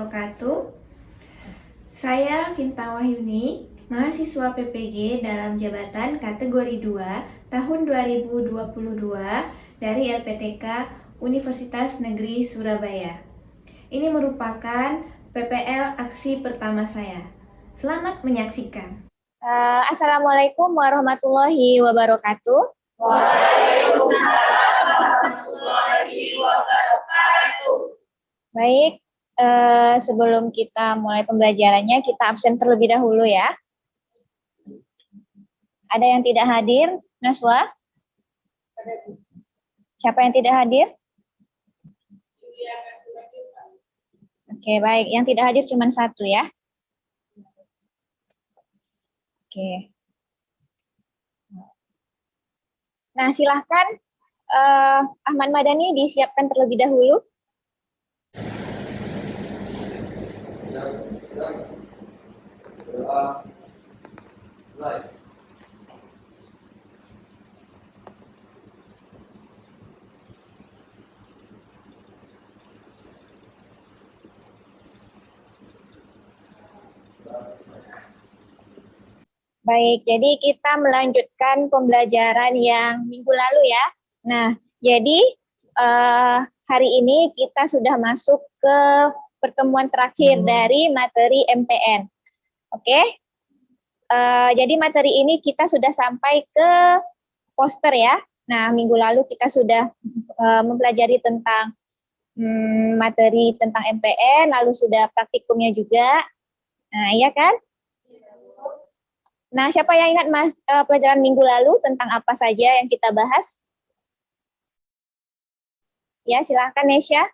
wabarakatuh. Saya Vinta Wahyuni, mahasiswa PPG dalam jabatan kategori 2 tahun 2022 dari LPTK Universitas Negeri Surabaya. Ini merupakan PPL aksi pertama saya. Selamat menyaksikan. Assalamualaikum warahmatullahi wabarakatuh. Waalaikumsalam warahmatullahi wabarakatuh. Baik, sebelum kita mulai pembelajarannya, kita absen terlebih dahulu ya. Ada yang tidak hadir, Naswa? Siapa yang tidak hadir? Oke, baik. Yang tidak hadir cuma satu ya. Oke. Nah, silahkan Ahmad Madani disiapkan terlebih dahulu. Baik, jadi kita melanjutkan pembelajaran yang minggu lalu ya. Nah, jadi hari ini kita sudah masuk ke pertemuan terakhir dari materi MPN. Oke? Jadi materi ini kita sudah sampai ke poster ya. Nah, minggu lalu kita sudah mempelajari tentang materi tentang MPN, lalu sudah praktikumnya juga. Nah, iya kan? Nah, siapa yang ingat pelajaran minggu lalu tentang apa saja yang kita bahas? Ya, silakan Nesya.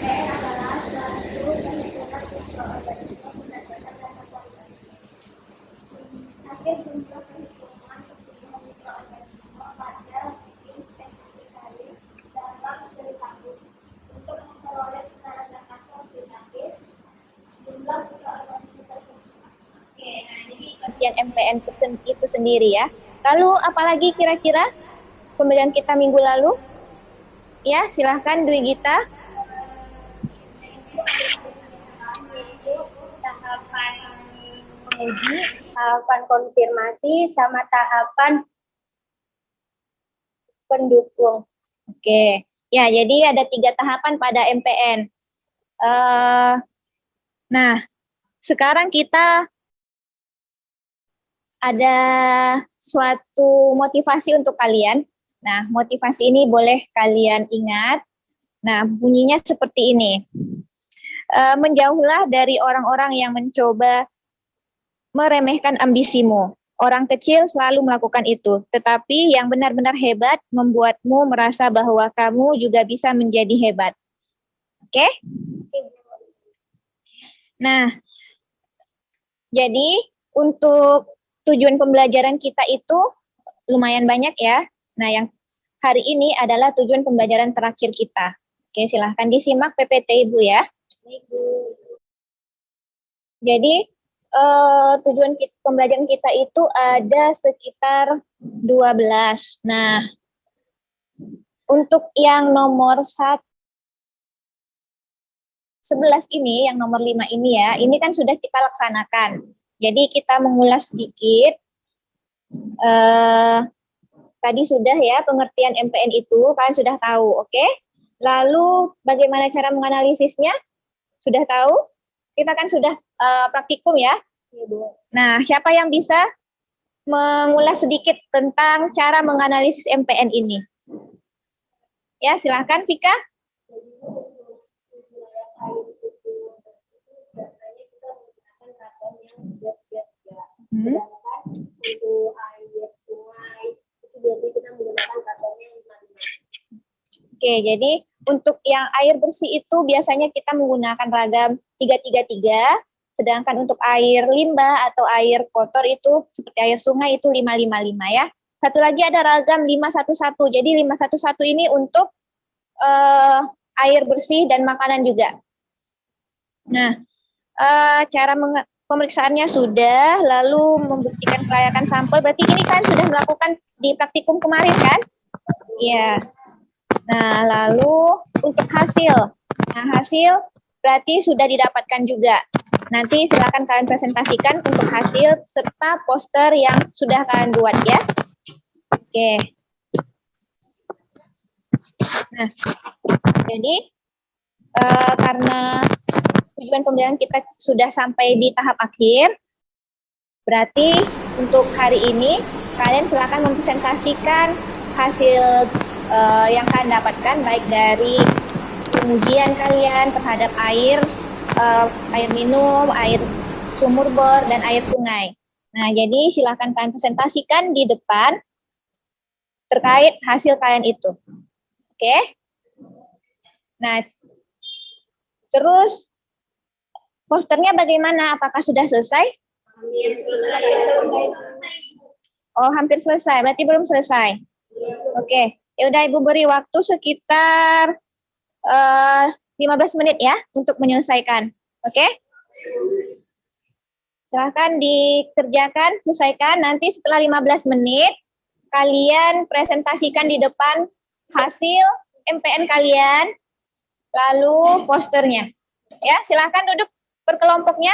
adalah suatu penghitungan mikroorganisme berdasarkan data kualitatif. Hasil jumlah perhitungan pertumbuhan mikroorganisme pada bikin spesifik hari dalam seri tahun. Untuk memperoleh kisaran data kuantitatif jumlah mikroorganisme tersebut. Oke, nah jadi bagian MPN itu sendiri ya. Lalu apalagi kira-kira pembelajaran kita minggu lalu? Ya, silahkan Dwi Gita. Tahapan menguji, tahapan konfirmasi, sama tahapan pendukung. Oke, ya jadi ada 3 tahapan pada MPN. Nah, sekarang kita ada suatu motivasi untuk kalian. Nah, motivasi ini boleh kalian ingat. Nah, bunyinya seperti ini. Menjauhlah dari orang-orang yang mencoba meremehkan ambisimu. Orang kecil selalu melakukan itu, tetapi yang benar-benar hebat membuatmu merasa bahwa kamu juga bisa menjadi hebat. Oke? Nah, jadi untuk tujuan pembelajaran kita itu lumayan banyak ya. Nah, yang hari ini adalah tujuan pembelajaran terakhir kita. Oke, silahkan disimak PPT Ibu ya. Jadi, tujuan pembelajaran kita itu ada sekitar 12. Nah, untuk yang nomor 11 ini, yang nomor 5 ini ya, ini kan sudah kita laksanakan. Jadi kita mengulas sedikit. Tadi sudah ya pengertian MPN itu, kalian sudah tahu, oke? Lalu bagaimana cara menganalisisnya? Sudah tahu? Kita kan sudah praktikum ya. Nah, siapa yang bisa mengulas sedikit tentang cara menganalisis MPN ini? Ya, silakan Vika. Sedangkan untuk air sungai itu biasanya kita menggunakan karbonnya 5. Oke, jadi untuk yang air bersih itu biasanya kita menggunakan ragam 333, sedangkan untuk air limbah atau air kotor itu seperti air sungai itu 555 ya. Satu lagi ada ragam 511. Jadi 511 ini untuk air bersih dan makanan juga. Nah, cara pemeriksaannya sudah, lalu membuktikan kelayakan sampel. Berarti ini kan sudah melakukan di praktikum kemarin kan? Iya. Nah, lalu untuk hasil. Nah, hasil berarti sudah didapatkan juga. Nanti silakan kalian presentasikan untuk hasil serta poster yang sudah kalian buat ya. Oke. Nah, jadi karena tujuan pembelajaran kita sudah sampai di tahap akhir, berarti untuk hari ini kalian silakan mempresentasikan hasil yang kalian dapatkan baik dari pengujian kalian terhadap air minum, air sumur bor, dan air sungai. Nah, jadi silakan kalian presentasikan di depan terkait hasil kalian itu. Oke? Nah, terus posternya bagaimana? Apakah sudah selesai? Oh, hampir selesai. Berarti belum selesai. Oke. Ya udah, Ibu beri waktu sekitar 15 menit ya untuk menyelesaikan. Oke? Silahkan dikerjakan, selesaikan. Nanti setelah 15 menit, kalian presentasikan di depan hasil MPN kalian, lalu posternya. Ya, silahkan duduk berkelompoknya.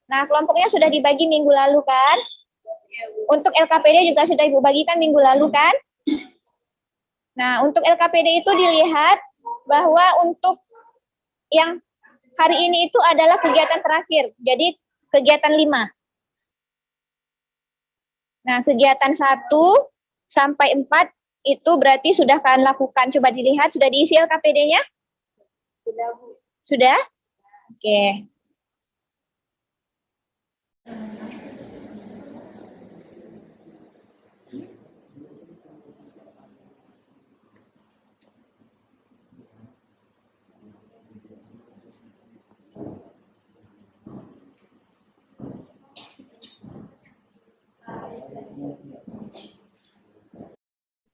Nah, kelompoknya sudah dibagi minggu lalu kan? Untuk LKPD juga sudah Ibu bagikan minggu lalu kan? Nah, untuk LKPD itu dilihat bahwa untuk yang hari ini itu adalah kegiatan terakhir. Jadi kegiatan 5. Nah, kegiatan 1 sampai 4 itu berarti sudah kalian lakukan. Coba dilihat, sudah diisi LKPD-nya? Sudah, Bu. Sudah? Oke.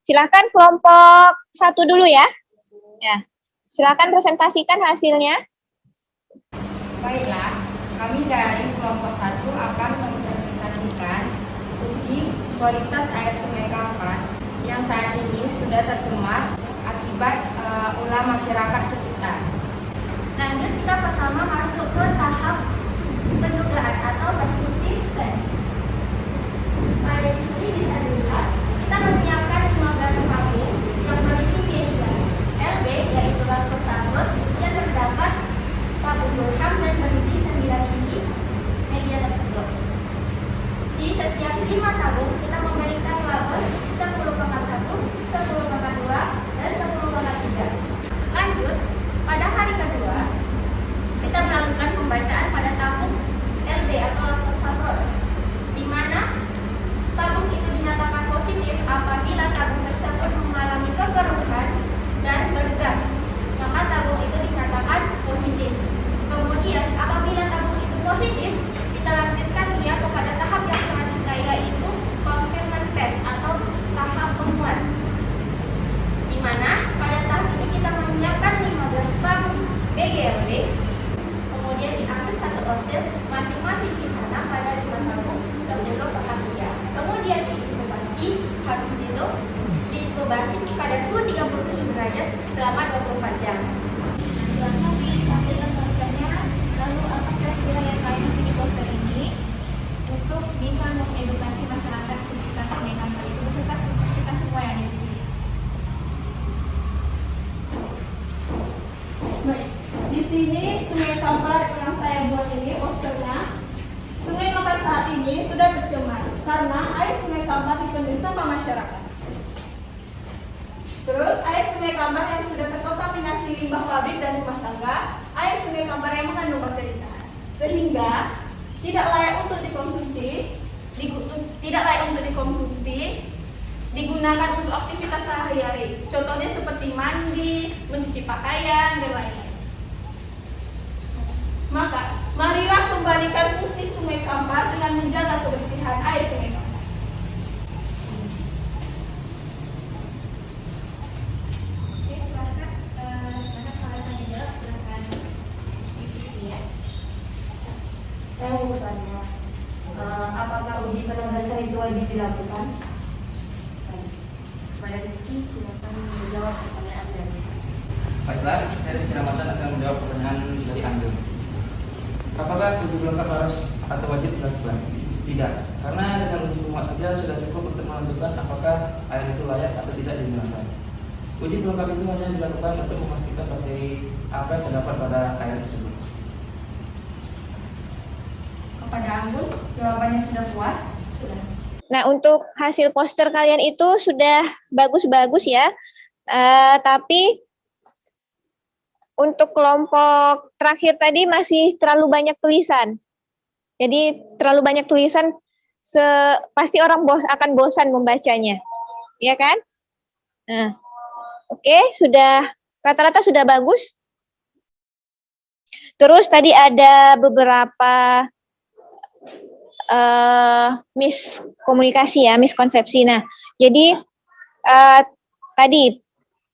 Silakan kelompok 1 dulu ya. Ya. Silakan presentasikan hasilnya. Baiklah, kami dari kelompok 1 akan mempresentasikan uji kualitas air Sungai Kampar yang saat ini sudah tercemar akibat ulah masyarakat sekitar. Lanjut, kita pertama masuk ke tahap pendugaan atau presumptive test. Pada di sini bisa dilihat kita menyiapkan 15 tabung yang berisi media LB yaitu laktosaprot yang terdapat tabung Durham dan berisi 9 biji media tersebut. Di setiap 5 tabung kita memberikan label 10/1, 10/2, dan 10/3. Lanjut, pada hari kedua kita melakukan pembacaan pada tabung LB atau laktosaprot, di mana tabung itu dinyatakan positif apabila tabung tersebut mengalami kekeruhan dan bergas, maka tabung itu dinyatakan positif. Kemudian apabila tabung itu positif, kita lanjutkan dia kepada tahap yang selanjutnya, yaitu confinement test atau tahap penguat, di mana pada tahap ini kita menyiapkan 15 tabung BGLB, kemudian diambil 1 osil masing-masing di sana pada 5 tabung sebelum tahap 3. Kemudian diinkubasi, habis itu diinkubasi pada suhu 37 derajat selama 24 jam. Selanjutnya ditampilkan posternya, lalu apa kira-kira yang kalian isi di poster ini untuk bisa mengedukasi masyarakat sekitar Sungai Kampar itu beserta kita semua yang ada di sini. Baik, di sini Sungai Kampar yang saya buat ini posternya. Sungai Kampar saat ini sudah tercemar karena air Sungai Kampar dipenuhi sampah masyarakat. Terus air Sungai Kampar yang sudah terkontaminasi limbah pabrik dan rumah tangga, air Sungai Kampar yang mengandung bakteri, sehingga tidak layak untuk dikonsumsi, digunakan untuk aktivitas sehari-hari. Contohnya seperti mandi, mencuci pakaian, dan lain-lain. Maka, marilah kembalikan fungsi Sungai Kampar dengan menjaga kebersihan air Sungai Kampar. Oke, silakan kalian tanya jawab, silakan diskusi ya. Saya mau bertanya, apakah uji penugasan itu wajib dilakukan? Pada di sini silakan menjawab pertanyaan dari. Baiklah, dari menjawab pertanyaan dari Anda. Apakah uji pelengkap harus atau wajib dilakukan? Tidak, karena dengan uji pelengkap saja sudah cukup untuk menentukan apakah air itu layak atau tidak digunakan. Uji pelengkap itu hanya dilakukan untuk memastikan bakteri apa yang terdapat pada air tersebut. Kepada Anggun, jawabannya sudah puas? Sudah. Nah, untuk hasil poster kalian itu sudah bagus-bagus ya. Tapi untuk kelompok terakhir tadi masih terlalu banyak tulisan. Jadi terlalu banyak tulisan, pasti orang akan bosan membacanya. Ya kan? Nah, oke, sudah rata-rata sudah bagus. Terus tadi ada beberapa miskomunikasi ya, miskonsepsi. Nah, jadi tadi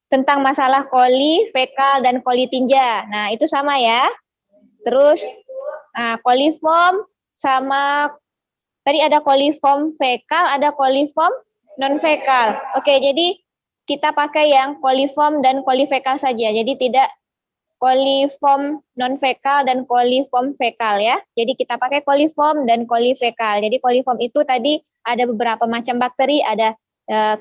tentang masalah koli fekal dan koli tinja. Nah, itu sama ya. Terus koliform sama tadi ada koliform fekal, ada koliform non fekal. Oke, jadi kita pakai yang koliform dan kolifekal saja. Jadi tidak koliform non fekal dan koliform fekal ya. Jadi kita pakai koliform dan kolifekal. Jadi koliform itu tadi ada beberapa macam bakteri, ada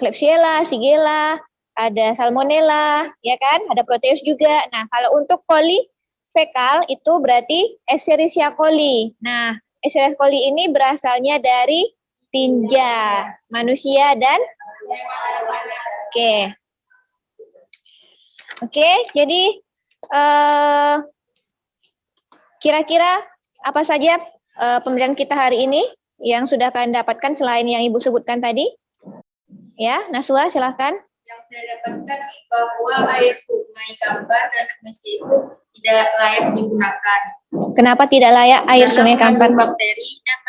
Klebsiella, Shigella, ada Salmonella, ya kan? Ada Proteus juga. Nah, kalau untuk kolifekal itu berarti Escherichia coli. Nah, Escherichia coli ini berasalnya dari tinja manusia dan Oke, jadi kira-kira apa saja pembelajaran kita hari ini yang sudah kalian dapatkan selain yang Ibu sebutkan tadi? Ya, Naswa silahkan. Yang saya dapatkan bahwa air sungai Kampar dan sungai itu tidak layak digunakan. Kenapa tidak layak air sungai Kampar? Karena bakteri dan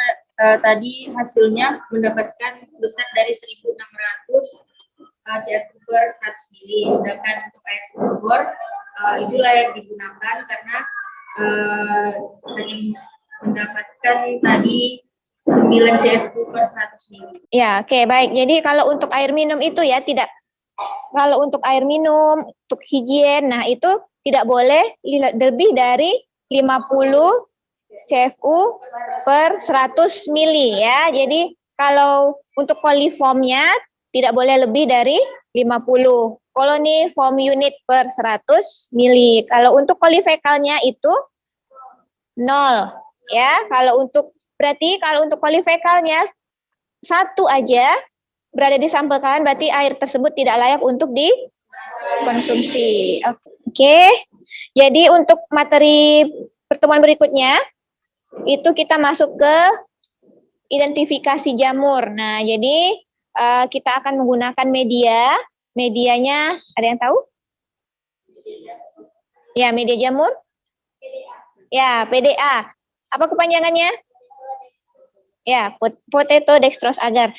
tadi hasilnya mendapatkan besar dari 1.600 CFU per 100 mili. Sedangkan untuk air sumur itu layak digunakan karena hanya mendapatkan tadi 9 CFU per 100 mili. Ya, oke, baik. Jadi kalau untuk air minum itu ya tidak. Kalau untuk air minum, untuk higien, nah itu tidak boleh lebih dari 50 CFU per 100 mili ya. Jadi kalau untuk koliformnya tidak boleh lebih dari 50 koloni form unit per 100 mili. Kalau untuk kolifekalnya itu 0 ya. Berarti kalau untuk kolifekalnya satu aja berada di sampel kalian, berarti air tersebut tidak layak untuk dikonsumsi. Oke. Jadi untuk materi pertemuan berikutnya itu kita masuk ke identifikasi jamur. Nah, jadi kita akan menggunakan medianya ada yang tahu? Ya, media jamur? Ya, PDA. Apa kepanjangannya? Ya, potato dextrose agar.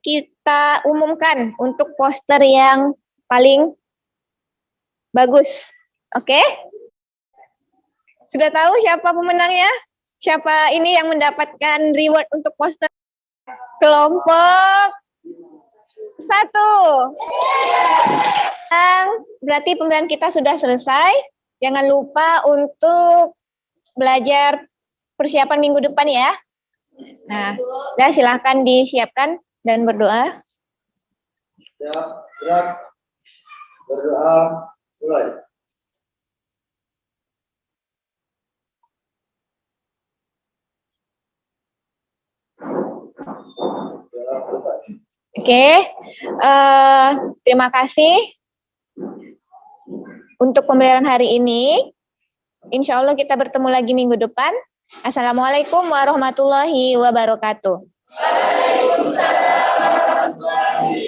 Kita umumkan untuk poster yang paling bagus. Oke? Sudah tahu siapa pemenangnya? Siapa ini yang mendapatkan reward untuk poster? Kelompok 1. Berarti pembelajaran kita sudah selesai. Jangan lupa untuk belajar persiapan minggu depan ya. Nah, silahkan disiapkan dan berdoa. Siap, gerak, berdoa, mulai. Oke, terima kasih untuk pembelajaran hari ini. Insya Allah kita bertemu lagi minggu depan. Assalamualaikum warahmatullahi wabarakatuh. Waalaikumsalam warahmatullahi